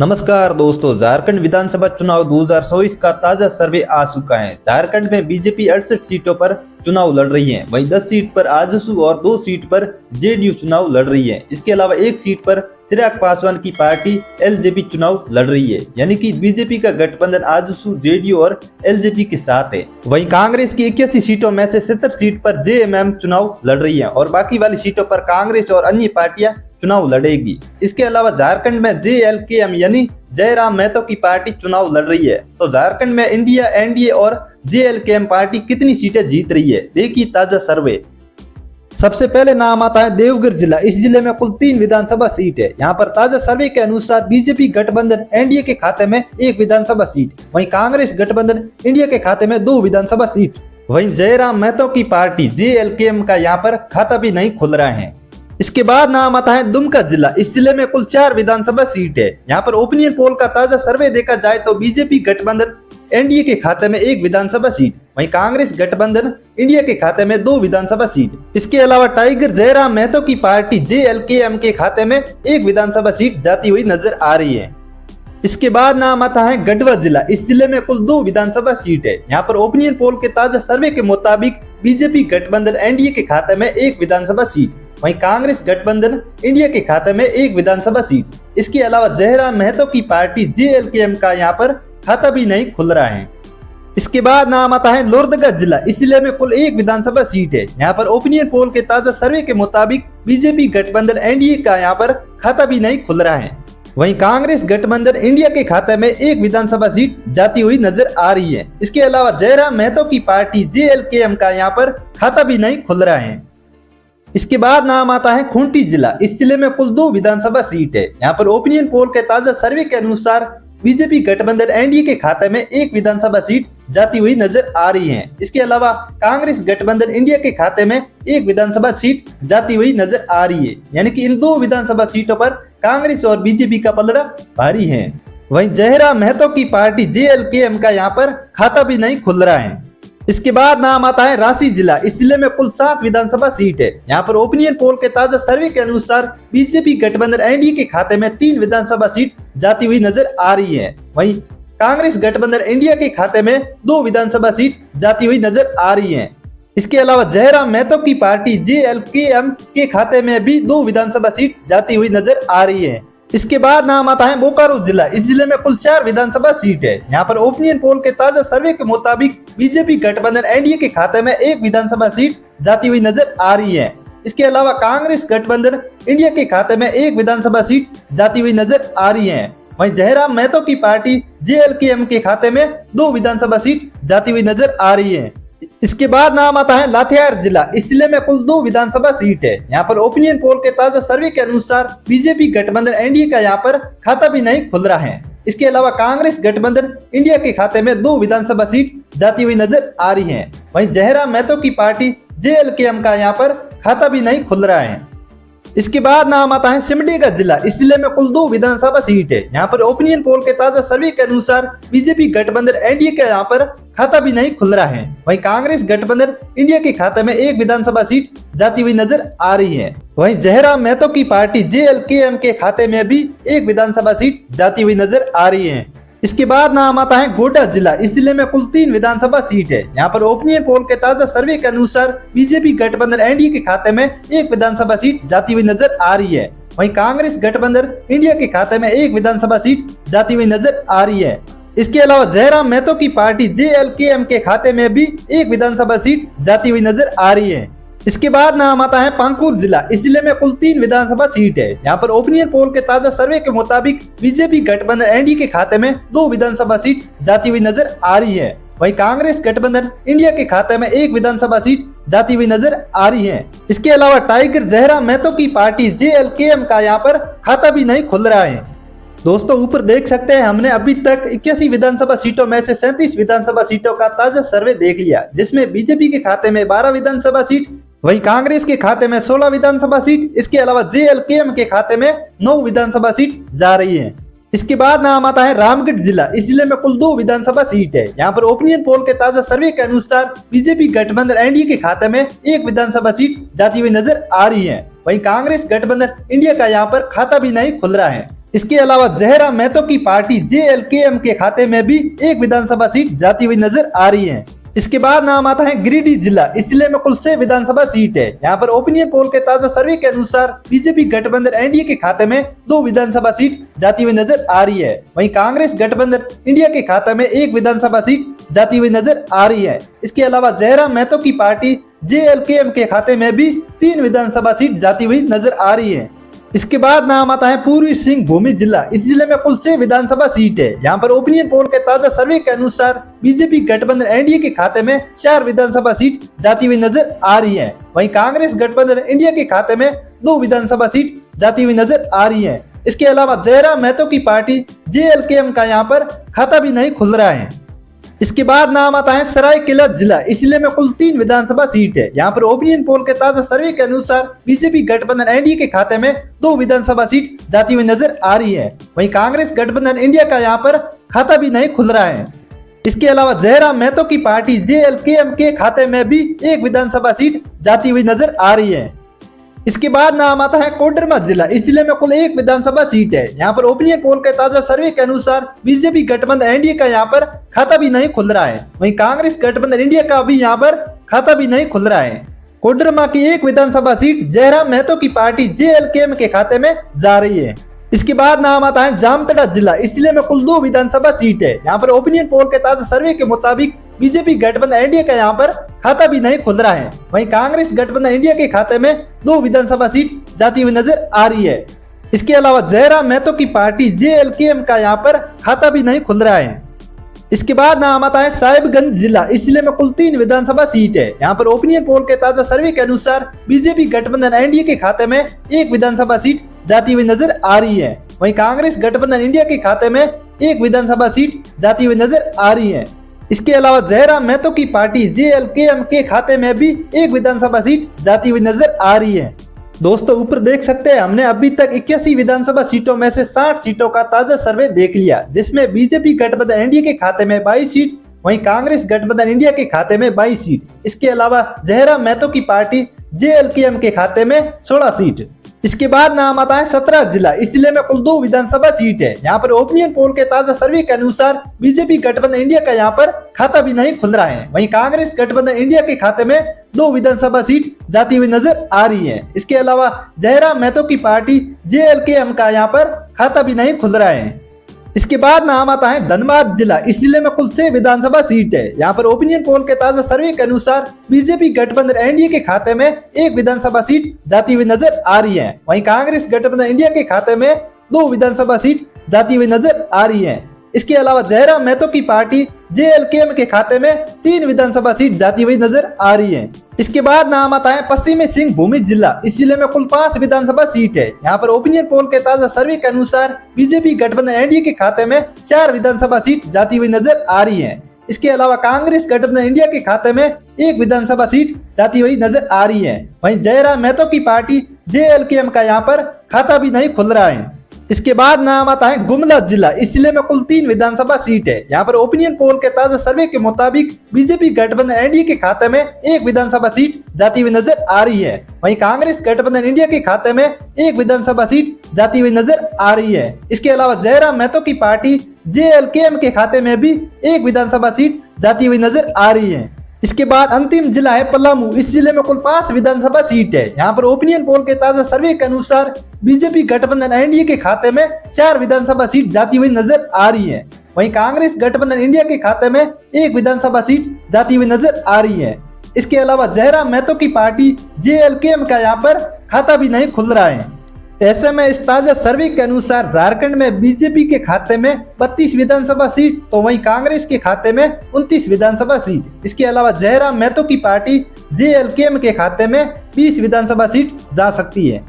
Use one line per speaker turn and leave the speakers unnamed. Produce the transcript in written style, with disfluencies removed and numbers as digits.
नमस्कार दोस्तों, झारखंड विधानसभा चुनाव 2024 का ताजा सर्वे आ चुका है। झारखंड में बीजेपी 68 सीटों पर चुनाव लड़ रही है। वहीं 10 सीट पर आजसू और 2 सीट पर जेडीयू चुनाव लड़ रही है। इसके अलावा 1 सीट पर चिराग पासवान की पार्टी एलजेपी चुनाव लड़ रही है। यानी कि बीजेपी का गठबंधन आजसू, जेडीयू और एलजेपी के साथ है। वहीं कांग्रेस की 81 सीटों में से 70 सीट पर जेएमएम चुनाव लड़ रही है और बाकी वाली सीटों पर कांग्रेस और अन्य पार्टियां चुनाव लड़ेगी। इसके अलावा झारखंड में जेएलकेएम यानी जयराम महतो की पार्टी चुनाव लड़ रही है। तो झारखंड में इंडिया एनडीए और जेएलकेएम पार्टी कितनी सीटें जीत रही है, देखिए ताजा सर्वे। सबसे पहले नाम आता है देवघर जिला। इस जिले में कुल 3 विधानसभा सीट है। यहाँ पर ताजा सर्वे के अनुसार बीजेपी गठबंधन एनडीए के खाते में 1 विधानसभा सीट, वहीं कांग्रेस गठबंधन इंडिया के खाते में 2 विधानसभा सीट। वहीं जयराम महतो की पार्टी जेएलकेएम का यहाँ पर खाता भी नहीं खुल रहा है। इसके बाद नाम आता है दुमका जिला। इस जिले में कुल 4 विधानसभा सीट है। यहाँ पर ओपिनियन पोल का ताजा सर्वे देखा जाए तो बीजेपी गठबंधन एनडीए के खाते में 1 विधानसभा सीट, वहीं कांग्रेस गठबंधन इंडिया के खाते में 2 विधानसभा सीट। इसके अलावा टाइगर जयराम महतो की पार्टी जेएलकेएम के खाते में 1 विधानसभा सीट जाती हुई नजर आ रही है। इसके बाद नाम आता है गढ़वा जिला। इस जिले में कुल 2 विधानसभा सीट है। यहाँ पर ओपिनियन पोल के ताजा सर्वे के मुताबिक बीजेपी गठबंधन एनडीए के खाते में 1 विधानसभा सीट, वहीं कांग्रेस गठबंधन इंडिया के खाते में 1 विधानसभा सीट। इसके अलावा जयराम महतो की पार्टी जेएलकेएम का यहाँ पर खाता भी नहीं खुल रहा है। इसके बाद नाम आता है लोहरदगा जिला। इस जिले में कुल 1 विधानसभा सीट है। यहाँ पर ओपिनियन पोल के ताजा सर्वे के मुताबिक बीजेपी गठबंधन एनडीए का यहाँ पर खाता भी नहीं खुल रहा है। वहीं कांग्रेस गठबंधन इंडिया के खाते में 1 विधानसभा सीट जाती हुई नजर आ रही है। इसके अलावा जयराम महतो की पार्टी जेएलकेएम का यहाँ पर खाता भी नहीं खुल रहा है। इसके बाद नाम आता है खूंटी जिला। इस जिले में कुल 2 विधानसभा सीट है। यहाँ पर ओपिनियन पोल के ताजा सर्वे के अनुसार बीजेपी गठबंधन एनडीए के खाते में 1 विधानसभा सीट जाती हुई नजर आ रही है। इसके अलावा कांग्रेस गठबंधन इंडिया के खाते में 1 विधानसभा सीट जाती हुई नजर आ रही है। यानी कि इन 2 विधानसभा सीटों पर कांग्रेस और बीजेपी का पलड़ा भारी है। वहीं जयराम महतो की पार्टी जेएलकेएम का यहाँ पर खाता भी नहीं खुल रहा है। इसके बाद नाम आता है रांची जिला। इस जिले में कुल 7 विधानसभा सीट है। यहाँ पर ओपिनियन पोल के ताजा सर्वे के अनुसार बीजेपी गठबंधन एनडीए के खाते में 3 विधानसभा सीट जाती हुई नजर आ रही है। वहीं कांग्रेस गठबंधन इंडिया के खाते में 2 विधानसभा सीट जाती हुई नजर आ रही है। इसके अलावा जयराम महतो की पार्टी जेएलकेएम के खाते में भी 2 विधानसभा सीट जाती हुई नजर आ रही है। इसके बाद नाम आता है बोकारो जिला। इस जिले में कुल 4 विधानसभा सीट है। यहाँ पर ओपिनियन पोल के ताजा सर्वे के मुताबिक बीजेपी गठबंधन एनडीए के खाते में 1 विधानसभा सीट जाती हुई नजर आ रही है। इसके अलावा कांग्रेस गठबंधन इंडिया के खाते में 1 विधानसभा सीट जाती हुई नजर आ रही है। वहीं जयराम महतो की पार्टी जेएलकेएम के खाते में 2 विधानसभा सीट जाती हुई नजर आ रही है। इसके बाद नाम आता है लातेहार जिला। इस जिले में कुल 2 विधानसभा सीट है। यहाँ पर ओपिनियन पोल के ताजा सर्वे के अनुसार बीजेपी गठबंधन एनडीए का यहाँ पर खाता भी नहीं खुल रहा है। इसके अलावा कांग्रेस गठबंधन इंडिया के खाते में 2 विधानसभा सीट जाती हुई नजर आ रही है। वहीं जयराम महतो की पार्टी जेएलकेएम का यहाँ पर खाता भी नहीं खुल रहा है। इसके बाद नाम आता है सिमडेगा जिला। इस जिले में कुल 2 विधानसभा सीट है। यहाँ पर ओपिनियन पोल के ताजा सर्वे के अनुसार बीजेपी गठबंधन एनडीए का यहाँ पर खाता भी नहीं खुल रहा है। वहीं कांग्रेस गठबंधन इंडिया के खाते में 1 विधानसभा सीट जाती हुई नजर आ रही है। वहीं जयराम महतो की पार्टी जेएलकेएम के खाते में भी 1 विधानसभा सीट जाती हुई नजर आ रही है। इसके बाद नाम आता है गोड्डा जिला। इस जिले में कुल 3 विधानसभा सीट है। यहाँ पर ओपिनियन पोल के ताजा सर्वे के अनुसार बीजेपी गठबंधन एनडीए के खाते में 1 विधानसभा सीट जाती हुई नजर आ रही है। वहीं कांग्रेस गठबंधन इंडिया के खाते में 1 विधानसभा सीट जाती हुई नजर आ रही है। इसके अलावा जयराम महतो की पार्टी जेएलकेएम के खाते में भी 1 विधानसभा सीट जाती हुई नजर आ रही है। इसके बाद नाम आता है पाकुड़ जिला। इस जिले में कुल 3 विधानसभा सीट है। यहाँ पर ओपिनियन पोल के ताजा सर्वे के मुताबिक बीजेपी गठबंधन एनडीए के खाते में 2 विधानसभा सीट जाती हुई नजर आ रही है। वहीं कांग्रेस गठबंधन इंडिया के खाते में 1 विधानसभा सीट जाती हुई नजर आ रही है। इसके अलावा टाइगर जयराम महतो की पार्टी जेएलकेएम का यहाँ पर खाता भी नहीं खुल रहा है। दोस्तों, ऊपर देख सकते हैं हमने अभी तक 81 विधानसभा सीटों में से 37 विधानसभा सीटों का ताजा सर्वे देख लिया, जिसमें बीजेपी के खाते में 12 विधानसभा सीट, वहीं कांग्रेस के खाते में 16 विधानसभा सीट। इसके अलावा जेएलकेएम के खाते में 9 विधानसभा सीट जा रही है। इसके बाद नाम आता है रामगढ़ जिला। इस जिले में कुल 2 विधानसभा सीट है। यहाँ पर ओपिनियन पोल के ताजा सर्वे के अनुसार बीजेपी गठबंधन एनडीए के खाते में 1 विधानसभा सीट जाती हुई नजर आ रही है। वहीं कांग्रेस गठबंधन इंडिया का यहाँ पर खाता भी नहीं खुल रहा है। इसके अलावा जहरा महतो की पार्टी JLKM के खाते में भी एक विधानसभा सीट जाती हुई नजर आ रही है। इसके बाद नाम आता है गिरिडीह जिला। इस जिले में कुल 6 विधानसभा सीट है। यहाँ पर ओपिनियन पोल के ताजा सर्वे के अनुसार बीजेपी गठबंधन एनडीए के खाते में 2 विधानसभा सीट जाती हुई नजर आ रही है। वहीं कांग्रेस गठबंधन इंडिया के खाते में 1 विधानसभा सीट जाती हुई नजर आ रही है। इसके अलावा जयराम महतो की पार्टी JLKM के खाते में भी 3 विधानसभा सीट जाती हुई नजर आ रही है। इसके बाद नाम आता है पूर्वी सिंहभूम जिला। इस जिले में कुल 6 विधानसभा सीट है। यहाँ पर ओपिनियन पोल के ताजा सर्वे के अनुसार बीजेपी गठबंधन एनडीए के खाते में 4 विधानसभा सीट जाती हुई नजर आ रही है। वहीं कांग्रेस गठबंधन इंडिया के खाते में 2 विधानसभा सीट जाती हुई नजर आ रही है। इसके अलावा जयराम महतो की पार्टी JLKM का यहाँ पर खाता भी नहीं खुल रहा है। इसके बाद नाम आता है सरायकेला जिला। इस जिले में कुल 3 विधानसभा सीट है। यहाँ पर ओपिनियन पोल के ताजा सर्वे के अनुसार बीजेपी गठबंधन एनडीए के खाते में 2 विधानसभा सीट जाती हुई नजर आ रही है। वहीं कांग्रेस गठबंधन इंडिया का यहाँ पर खाता भी नहीं खुल रहा है। इसके अलावा जयराम महतो की पार्टी JLKM के खाते में भी 1 विधानसभा सीट जाती हुई नजर आ रही है। इसके बाद नाम आता है कोडरमा जिला। इस जिले में कुल 1 विधानसभा सीट है। यहाँ पर ओपिनियन पोल के ताजा सर्वे के अनुसार बीजेपी गठबंधन एनडीए का यहाँ पर खाता भी नहीं खुल रहा है। वहीं कांग्रेस गठबंधन इंडिया का भी यहाँ पर खाता भी नहीं खुल रहा है। कोडरमा की 1 विधानसभा सीट जयराम महतो की पार्टी JLKM के खाते में जा रही है। इसके बाद नाम आता है जामताड़ा जिला। इस जिले में कुल 2 विधानसभा सीट है। यहाँ पर ओपिनियन पोल के ताजा सर्वे के मुताबिक बीजेपी गठबंधन एनडीए का यहाँ पर खाता भी नहीं खुल रहा है। वहीं कांग्रेस गठबंधन इंडिया के खाते में 2 विधानसभा सीट जाती हुई नजर आ रही है। इसके अलावा जयराम महतो की पार्टी JLKM का यहाँ पर खाता भी नहीं खुल रहा है। इसके बाद नाम आता है साहिबगंज जिला। इस जिले में कुल 3 विधानसभा सीट है। यहाँ पर ओपिनियन पोल के ताजा सर्वे के अनुसार बीजेपी गठबंधन एनडीए के खाते में 1 विधानसभा सीट जाती हुई नजर आ रही है। वहीं कांग्रेस गठबंधन इंडिया के खाते में 1 विधानसभा सीट जाती हुई नजर आ रही है। इसके अलावा जयराम महतो की पार्टी JLKM के खाते में भी 1 विधानसभा सीट जाती हुई नजर आ रही है। दोस्तों ऊपर देख सकते हैं हमने अभी तक 81 विधानसभा सीटों में से 60 सीटों का ताजा सर्वे देख लिया, जिसमें बीजेपी गठबंधन एनडीए के खाते में 22 सीट, वहीं कांग्रेस गठबंधन इंडिया के खाते में 22 सीट। इसके अलावा जयराम महतो की पार्टी JLKM के खाते में 16 सीट। इसके बाद नाम आता है 17 जिला। इस जिले में कुल 2 विधानसभा सीट है। यहाँ पर ओपिनियन पोल के ताजा सर्वे के अनुसार बीजेपी गठबंधन इंडिया का यहाँ पर खाता भी नहीं खुल रहा है। वहीं कांग्रेस गठबंधन इंडिया के खाते में 2 विधानसभा सीट जाती हुई नजर आ रही है। इसके अलावा जयराम महतो की पार्टी JLKM का यहाँ पर खाता भी नहीं खुल रहा है। इसके बाद नाम आता है धनबाद जिला। इस जिले में कुल 6 विधानसभा सीट है। यहाँ पर ओपिनियन पोल के ताजा सर्वे के अनुसार बीजेपी गठबंधन एनडीए के खाते में 1 विधानसभा सीट जाती हुई नजर आ रही है। वहीं कांग्रेस गठबंधन इंडिया के खाते में 2 विधानसभा सीट जाती हुई नजर आ रही है। इसके अलावा जयराम महतो की पार्टी JLKM के खाते में 3 विधानसभा सीट जाती हुई नजर आ रही है। इसके बाद नाम आता है पश्चिमी सिंहभूम जिला। इस जिले में कुल 5 विधानसभा सीट है। यहाँ पर ओपिनियन पोल के ताजा सर्वे के अनुसार बीजेपी गठबंधन एनडीए के खाते में 4 विधानसभा सीट जाती हुई नजर आ रही है। इसके अलावा कांग्रेस गठबंधन इंडिया के खाते में 1 विधानसभा सीट जाती हुई नजर आ रही है। वहीं जयराम महतो की पार्टी JLKM का यहाँ पर खाता भी नहीं खुल रहा है। इसके बाद नाम आता है गुमला जिला। इस जिले में कुल 3 विधानसभा सीट है। यहाँ पर ओपिनियन पोल के ताजा सर्वे के मुताबिक बीजेपी गठबंधन एनडीए के खाते में 1 विधानसभा सीट जाती हुई नजर आ रही है। वहीं कांग्रेस गठबंधन इंडिया के खाते में 1 विधानसभा सीट जाती हुई नजर आ रही है। इसके अलावा जयराम महतो की पार्टी JLKM के खाते में भी 1 विधानसभा सीट जाती हुई नजर आ रही है। इसके बाद अंतिम जिला है पलामू। इस जिले में कुल 5 विधानसभा सीट है। यहाँ पर ओपिनियन पोल के ताजा सर्वे के अनुसार बीजेपी गठबंधन एनडीए के खाते में 4 विधानसभा सीट जाती हुई नजर आ रही है। वहीं कांग्रेस गठबंधन इंडिया के खाते में 1 विधानसभा सीट जाती हुई नजर आ रही है। इसके अलावा जयराम महतो की पार्टी JLKM का यहाँ पर खाता भी नहीं खुल रहा है। ऐसे में इस ताजा सर्वे के अनुसार झारखंड में बीजेपी के खाते में 32 विधानसभा सीट, तो वहीं कांग्रेस के खाते में 29 विधानसभा सीट। इसके अलावा जयराम महतो की पार्टी JLKM के खाते में 20 विधानसभा सीट जा सकती है।